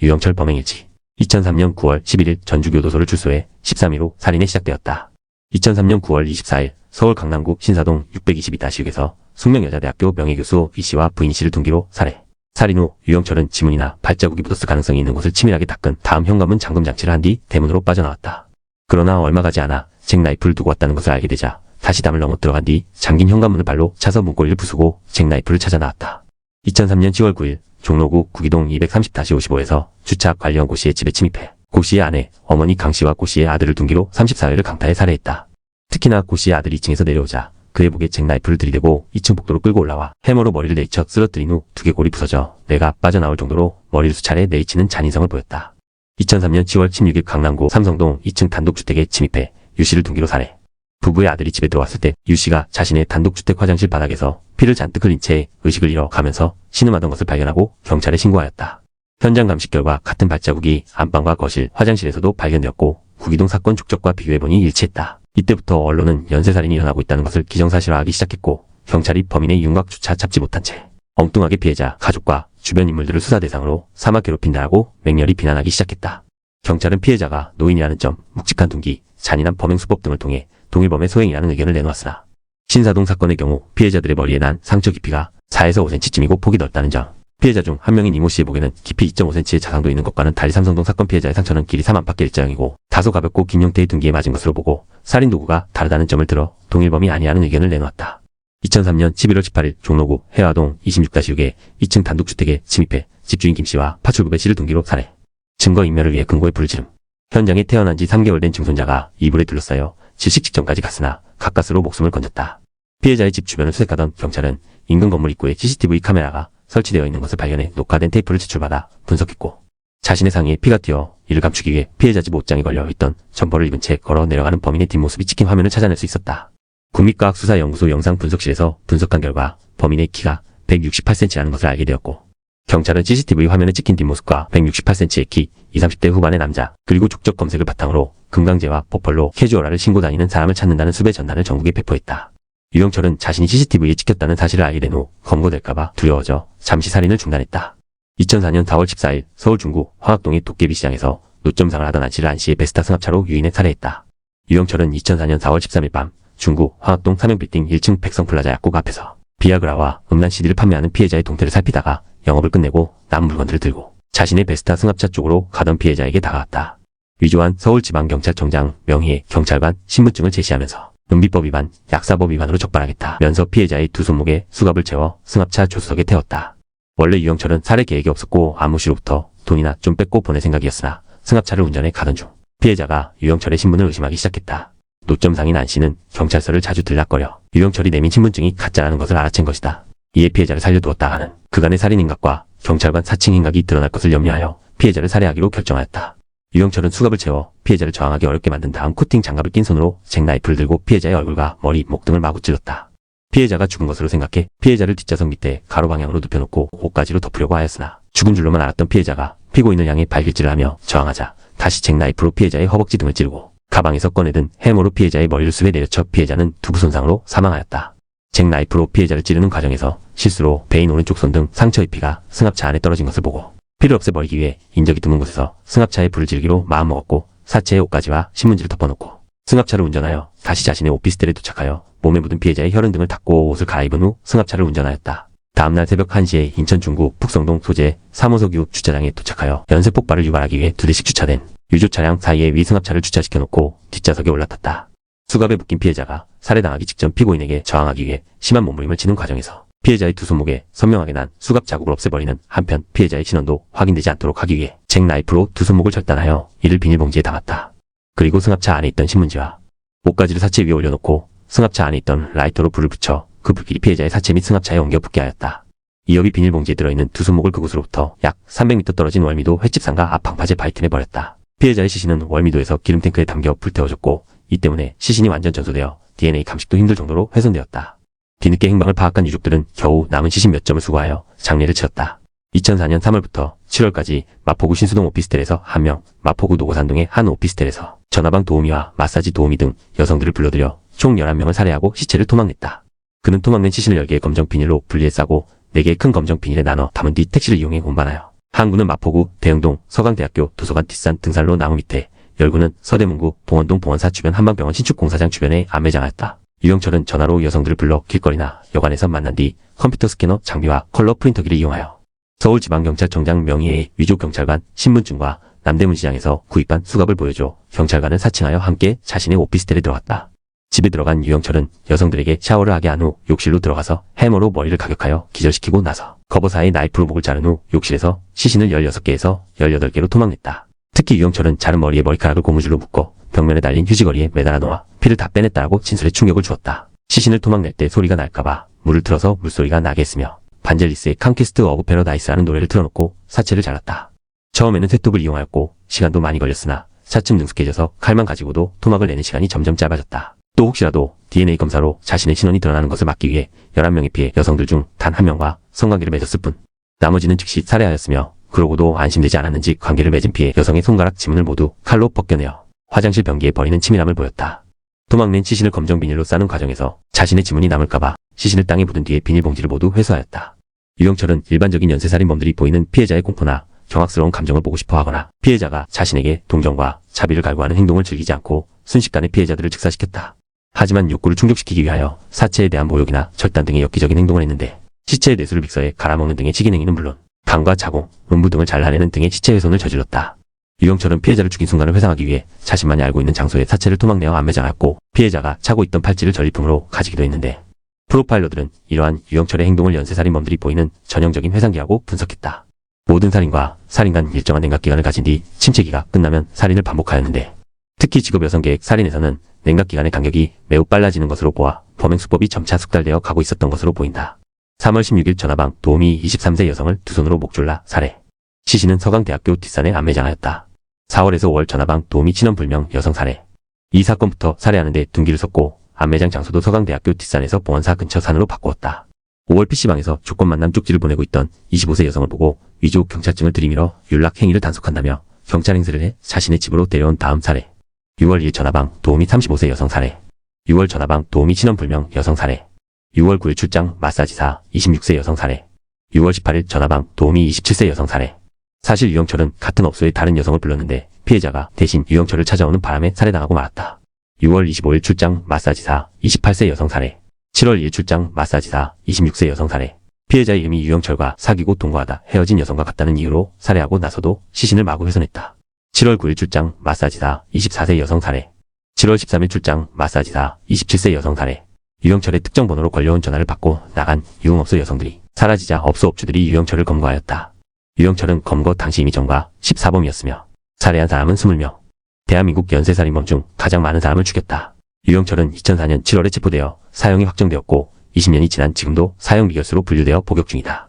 유영철 범행일지. 2003년 9월 11일 전주교도소를 출소해 13일로 살인에 시작되었다. 2003년 9월 24일 서울 강남구 신사동 622-6에서 숙명여자대학교 명예교수 B씨와 부인 C를 둔기로 살해. 살인 후 유영철은 지문이나 발자국이 묻었을 가능성이 있는 곳을 치밀하게 닦은 다음 현관문 잠금 장치를 한 뒤 대문으로 빠져나왔다. 그러나 얼마 가지 않아 잭나이프를 두고 왔다는 것을 알게 되자 다시 담을 넘어 들어간 뒤 잠긴 현관문을 발로 차서 문고리를 부수고 잭나이프를 찾아 나왔다. 2003년 10월 9일 종로구 구기동 230-55에서 주차 관리원 고 씨의 집에 침입해 고 씨의 아내, 어머니 강 씨와 고 씨의 아들을 둔기로 34회를 강타해 살해했다. 특히나 고 씨의 아들이 2층에서 내려오자 그의 목에 잭나이프를 들이대고 2층 복도로 끌고 올라와 해머로 머리를 내리쳐 쓰러뜨린 후 두개골이 부서져 뇌가 빠져나올 정도로 머리를 수차례 내리치는 잔인성을 보였다. 2003년 10월 16일 강남구 삼성동 2층 단독주택에 침입해 유 씨를 둔기로 살해. 부부의 아들이 집에 들어왔을 때 유 씨가 자신의 단독주택 화장실 바닥에서 피를 잔뜩 흘린 채 의식을 잃어가면서 신음하던 것을 발견하고 경찰에 신고하였다. 현장 감식 결과 같은 발자국이 안방과 거실, 화장실에서도 발견되었고 구기동 사건 족적과 비교해보니 일치했다. 이때부터 언론은 연쇄살인이 일어나고 있다는 것을 기정사실화하기 시작했고 경찰이 범인의 윤곽조차 잡지 못한 채 엉뚱하게 피해자, 가족과 주변 인물들을 수사 대상으로 삼아 괴롭힌다라고 맹렬히 비난하기 시작했다. 경찰은 피해자가 노인이라는 점, 묵직한 둔기, 잔인한 범행 수법 등을 통해 동일범의 소행이라는 의견을 내놓았으나 신사동 사건의 경우 피해자들의 머리에 난 상처 깊이가 4에서 5cm쯤이고 폭이 넓다는 점, 피해자 중 한 명인 이모 씨의 목에는 깊이 2.5cm의 자상도 있는 것과는 달리 삼성동 사건 피해자의 상처는 길이 3 안팎의 일자형이고 다소 가볍고 긴 형태의 둔기에 맞은 것으로 보고 살인 도구가 다르다는 점을 들어 동일범이 아니라는 의견을 내놓았다. 2003년 11월 18일 종로구 해화동 26-6의 2층 단독주택에 침입해 집주인 김 씨와 파출부 배 씨를 둔기로 살해. 증거인멸을 위해 금고에 불을 지름. 현장에 태어난 지 3개월 된 증손자가 이불에 둘러싸여 질식 직전까지 갔으나 가까스로 목숨을 건졌다. 피해자의 집 주변을 수색하던 경찰은 인근 건물 입구에 CCTV 카메라가 설치되어 있는 것을 발견해 녹화된 테이프를 제출받아 분석했고 자신의 상의에 피가 튀어 이를 감추기 위해 피해자 집 옷장에 걸려있던 점퍼를 입은 채 걸어 내려가는 범인의 뒷모습이 찍힌 화면을 찾아낼 수 있었다. 국립과학수사연구소 영상분석실에서 분석한 결과 범인의 키가 168cm라는 것을 알게 되었고 경찰은 CCTV 화면에 찍힌 뒷모습과 168cm의 키, 20, 30대 후반의 남자, 그리고 족적 검색을 바탕으로 금강제와 버펄로 캐주얼화를 신고 다니는 사람을 찾는다는 수배 전단을 전국에 배포했다. 유영철은 자신이 CCTV에 찍혔다는 사실을 알게 된 후 검거될까봐 두려워져 잠시 살인을 중단했다. 2004년 4월 14일 서울 중구 화학동의 도깨비시장에서 노점상을 하던 안씨를 안씨의 베스타 승합차로 유인해 살해했다. 유영철은 2004년 4월 13일 밤 중구 화학동 삼형빌딩 1층 백성플라자 약국 앞에서 비아그라와 음란 CD를 판매하는 피해자의 동태를 살피다가 영업을 끝내고 남은 물건들을 들고 자신의 베스타 승합차 쪽으로 가던 피해자에게 다가왔다. 위조한 서울지방경찰청장 명의의 경찰관 신분증을 제시하면서 은비법 위반, 약사법 위반으로 적발하겠다면서 피해자의 두 손목에 수갑을 채워 승합차 조수석에 태웠다. 원래 유영철은 살해 계획이 없었고 아무 씨로부터 돈이나 좀 뺏고 보낼 생각이었으나 승합차를 운전해 가던 중 피해자가 유영철의 신분을 의심하기 시작했다. 노점상인 안 씨는 경찰서를 자주 들락거려 유영철이 내민 신분증이 가짜라는 것을 알아챈 것이다. 이에 피해자를 살려두었다 하는 그간의 살인 행각과 경찰관 사칭 행각이 드러날 것을 염려하여 피해자를 살해하기로 결정하였다. 유영철은 수갑을 채워 피해자를 저항하기 어렵게 만든 다음 코팅 장갑을 낀 손으로 잭나이프를 들고 피해자의 얼굴과 머리, 목 등을 마구 찔렀다. 피해자가 죽은 것으로 생각해 피해자를 뒷좌석 밑에 가로 방향으로 눕혀놓고 옷가지로 덮으려고 하였으나 죽은 줄로만 알았던 피해자가 피고인을 향해 발길질을 하며 저항하자 다시 잭나이프로 피해자의 허벅지 등을 찌르고 가방에서 꺼내든 해머로 피해자의 머리를 숲에 내려쳐 피해자는 두부 손상으로 사망하였다. 잭나이프로 피해자를 찌르는 과정에서 실수로 배인 오른쪽 손 등 상처의 피가 승합차 안에 떨어진 것을 보고 피를 없애버리기 위해 인적이 드문 곳에서 승합차에 불을 지르기로 마음먹었고 사체의 옷가지와 신문지를 덮어놓고 승합차를 운전하여 다시 자신의 오피스텔에 도착하여 몸에 묻은 피해자의 혈흔 등을 닦고 옷을 갈아입은 후 승합차를 운전하였다. 다음날 새벽 1시에 인천 중구 북성동 소재 3호석 유 주차장에 도착하여 연쇄 폭발을 유발하기 위해 2대씩 주차된 유조 차량 사이에 위 승합차를 주차시켜놓고 뒷좌석에 올라탔다. 수갑에 묶인 피해자가 살해당하기 직전 피고인에게 저항하기 위해 심한 몸부림을 치는 과정에서 피해자의 두 손목에 선명하게 난 수갑 자국을 없애버리는 한편 피해자의 신원도 확인되지 않도록 하기 위해 잭나이프로 두 손목을 절단하여 이를 비닐봉지에 담았다. 그리고 승합차 안에 있던 신문지와 옷가지를 사체 위에 올려놓고 승합차 안에 있던 라이터로 불을 붙여 그 불길이 피해자의 사체 및 승합차에 옮겨 붙게 하였다. 이 엽이 비닐봉지에 들어있는 두 손목을 그곳으로부터 약 300m 떨어진 월미도 횟집상가 앞 방파제 바이튼에 버렸다. 피해자의 시신은 월미도에서 기름탱크에 담겨 불태워졌고 이 때문에 시신이 완전 전소되어 DNA 감식도 힘들 정도로 훼손되었다. 뒤늦게 행방을 파악한 유족들은 겨우 남은 시신 몇 점을 수거하여 장례를 치렀다. 2004년 3월부터 7월까지 마포구 신수동 오피스텔에서 1명, 마포구 노고산동의 한 오피스텔에서 전화방 도우미와 마사지 도우미 등 여성들을 불러들여 총 11명을 살해하고 시체를 토막냈다. 그는 토막낸 시신을 10개의 검정 비닐로 분리해 싸고 4개의 큰 검정 비닐에 나눠 담은 뒤 택시를 이용해 운반하여 항구는 마포구, 대흥동, 서강대학교 도서관 뒷산 등산로 나무 밑에, 열구는 서대문구, 봉원동 봉원사 주변 한방병원 신축공사장 주변에 안매장하였다. 유영철은 전화로 여성들을 불러 길거리나 여관에서 만난 뒤 컴퓨터 스캐너 장비와 컬러 프린터기를 이용하여 서울지방경찰청장 명의의 위조경찰관 신분증과 남대문시장에서 구입한 수갑을 보여줘 경찰관을 사칭하여 함께 자신의 오피스텔에 들어갔다. 집에 들어간 유영철은 여성들에게 샤워를 하게 한 후 욕실로 들어가서 해머로 머리를 가격하여 기절시키고 나서 거버사의 나이프로 목을 자른 후 욕실에서 시신을 16개에서 18개로 토막냈다. 특히 유영철은 자른 머리에 머리카락을 고무줄로 묶어 벽면에 달린 휴지거리에 매달아 놓아 피를 다 빼냈다라고 진술에 충격을 주었다. 시신을 토막낼 때 소리가 날까봐 물을 틀어서 물소리가 나게 했으며 반젤리스의 칸퀘스트 오브 패러다이스라는 노래를 틀어놓고 사체를 잘랐다. 처음에는 쇠톱을 이용하였고 시간도 많이 걸렸으나 차츰 능숙해져서 칼만 가지고도 토막을 내는 시간이 점점 짧아졌다. 또 혹시라도 DNA 검사로 자신의 신원이 드러나는 것을 막기 위해 11명의 피해 여성들 중 단 한 명과 성관계를 맺었을 뿐 나머지는 즉시 살해하였으며 그러고도 안심되지 않았는지 관계를 맺은 피해 여성의 손가락 지문을 모두 칼로 벗겨내어 화장실 변기에 버리는 치밀함을 보였다. 토막낸 시신을 검정 비닐로 싸는 과정에서 자신의 지문이 남을까봐 시신을 땅에 묻은 뒤에 비닐봉지를 모두 회수하였다. 유영철은 일반적인 연쇄살인범들이 보이는 피해자의 공포나 경악스러운 감정을 보고 싶어 하거나 피해자가 자신에게 동정과 자비를 갈구하는 행동을 즐기지 않고 순식간에 피해자들을 즉사시켰다. 하지만 욕구를 충족시키기 위하여 사체에 대한 모욕이나 절단 등의 엽기적인 행동을 했는데 시체의 뇌수를 믹서에 갈아먹는 등의 식인행위는 물론 간과 자궁, 음부 등을 잘라내는 등의 시체 훼손을 저질렀다. 유영철은 피해자를 죽인 순간을 회상하기 위해 자신만이 알고 있는 장소에 사체를 토막내어 안매장하였고 피해자가 차고 있던 팔찌를 전리품으로 가지기도 했는데 프로파일러들은 이러한 유영철의 행동을 연쇄살인범들이 보이는 전형적인 회상기하고 분석했다. 모든 살인과 살인간 일정한 냉각기간을 가진 뒤 침체기가 끝나면 살인을 반복하였는데 특히 직업 여성계획 살인에서는 냉각기간의 간격이 매우 빨라지는 것으로 보아 범행수법이 점차 숙달되어 가고 있었던 것으로 보인다. 3월 16일 전화방 도우미 23세 여성을 두 손으로 목 졸라 살해. 시신은 서강대학교 뒷산에 안매장하였다. 4월에서 5월 전화방 도우미 친원불명 여성 살해. 이 사건부터 살해하는데 둔기를 섰고 안매장 장소도 서강대학교 뒷산에서 봉원사 근처 산으로 바꾸었다. 5월 PC방에서 조건 만남 쪽지를 보내고 있던 25세 여성을 보고 위조 경찰증을 들이밀어 윤락 행위를 단속한다며 경찰 행세를 해 자신의 집으로 데려온 다음 살해. 6월 2일 전화방 도우미 35세 여성 살해. 6월 전화방 도우미 친원불명 여성 살해. 6월 9일 출장 마사지사 26세 여성 살해. 6월 18일 전화방 도우미 27세 여성 살해. 사실 유영철은 같은 업소의 다른 여성을 불렀는데 피해자가 대신 유영철을 찾아오는 바람에 살해당하고 말았다. 6월 25일 출장 마사지사 28세 여성 살해. 7월 2일 출장 마사지사 26세 여성 살해. 피해자의 이름이 유영철과 사귀고 동거하다 헤어진 여성과 같다는 이유로 살해하고 나서도 시신을 마구 훼손했다. 7월 9일 출장 마사지사 24세 여성 살해. 7월 13일 출장 마사지사 27세 여성 살해. 유영철의 특정 번호로 걸려온 전화를 받고 나간 유흥업소 여성들이 사라지자 업소 업주들이 유영철을 검거하였다. 유영철은 검거 당시 이미 전과 14범이었으며 살해한 사람은 20명. 대한민국 연쇄살인범 중 가장 많은 사람을 죽였다. 유영철은 2004년 7월에 체포되어 사형이 확정되었고 20년이 지난 지금도 사형 미결수로 분류되어 복역 중이다.